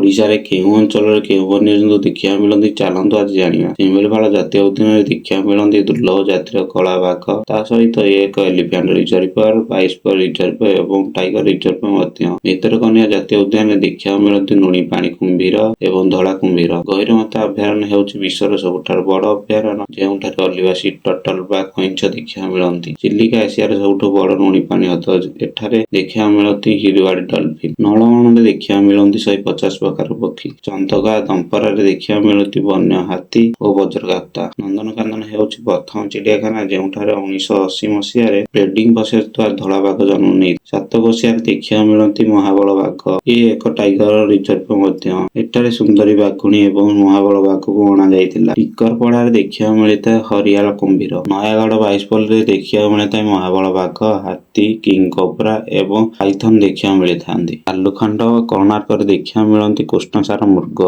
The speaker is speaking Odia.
ଓଡ଼ିଶାରେ କେଉଁ ଅଞ୍ଚଳରେ କେଉଁ ବନ୍ୟଜନ୍ତୁ ଦେଖିବାକୁ ମିଳନ୍ତି ଚାଲନ୍ତୁ ଆଜି ଜାଣିବା। ଶିମିଳିପାଳ ଜାତୀୟ ଉଦ୍ୟାନରେ ଦେଖିବାକୁ ମିଳନ୍ତି ଦୁର୍ଲଭ ଜାତିର କଳା ବାଘ, ତା ସହିତ ଏକ ଏଲିଫ୍ୟାଣ୍ଟ ରିଜର୍ଭ, ବାଇସ୍ପର ରିଜର୍ଭ ଏବଂ ଟାଇଗର ରିଜର୍ଭ ମଧ୍ୟ। ଭିତରକନିକା ଜାତୀୟ ଉଦ୍ୟାନରେ ଦେଖିବାକୁ ମିଳନ୍ତି ଲୁଣି ପାଣି କୁମ୍ଭୀର ଏବଂ ଧଳା କୁମ୍ଭୀର। ଗହୀରମଥା ଅଭୟାରଣ୍ୟ ହେଉଛି ବିଶ୍ୱର ସବୁଠାରୁ ବଡ଼ ଅଭୟାରଣ୍ୟ, ଯେଉଁଠାରେ ଅଲିଭା ସି ଟର୍ଟଲ ବା କଇଁଛ ଦେଖିବାକୁ ମିଳନ୍ତି। ଚିଲିକା ଏସିଆର ସବୁଠୁ ବଡ଼ ଲୁଣି ପାଣି ହ୍ରଦ, ଏଠାରେ ଦେଖିବାକୁ ମିଳନ୍ତି ହିରୱାର୍ଡ ଡଲଫିନ୍। ନଳବଣରେ ଦେଖିବାକୁ ମିଳନ୍ତି 150 ପ୍ରକାର ପକ୍ଷୀ। ଚନ୍ଦକା ଦମ୍ପରାରେ ଦେଖିବାକୁ ମିଳନ୍ତି ବନ୍ୟ ହାତୀ ଓ ବଜ୍ରକାପ୍ତା। ନନ୍ଦନକାନନ ହେଉଛି ପ୍ରଥମ ଚିଡ଼ିଆଖାନା ଯେଉଁଠାରେ 1980 ମସିହାରେ ବ୍ରିଡିଂ ପ୍ରୋସେସ ଦ୍ୱାରା ଧଳା ବାଘ ଜନ୍ମ ନେଇଥିଲେ। ସାତକୋଶିଆରେ ଦେଖିବାକୁ ମିଳନ୍ତି ମହାବଳ ବାଘ, ଇଏ ଏକ ଟାଇଗର ରିଜର୍ଭ ମଧ୍ୟ। ଏଠାରେ ସୁନ୍ଦରୀ ବାଘୁଣୀ ଏବଂ ମହାବଳ ବାଘକୁ ଅଣାଯାଇଥିଲା। ଟିକରପଡାରେ ଦେଖିବାକୁ ମିଳିଥାଏ ହରିଆଳ କୁମ୍ଭୀର। ନୟାଗଡ଼ ବାଇଶପଲ୍ଲୀରେ ଦେଖିବାକୁ ମିଳିଥାଏ ମହାବଳ ବାଘ, ହାତୀ, କିଙ୍ଗ କୋବ୍ରା ଏବଂ ପାଇଥନ ଦେଖିବାକୁ ମିଳିଥାନ୍ତି। ଆଲୁଖଣ୍ଡ କୋଣାର୍କରେ ଦେଖିବାକୁ ମିଳନ୍ତି କୃଷ୍ଣସାର ମୃଗ।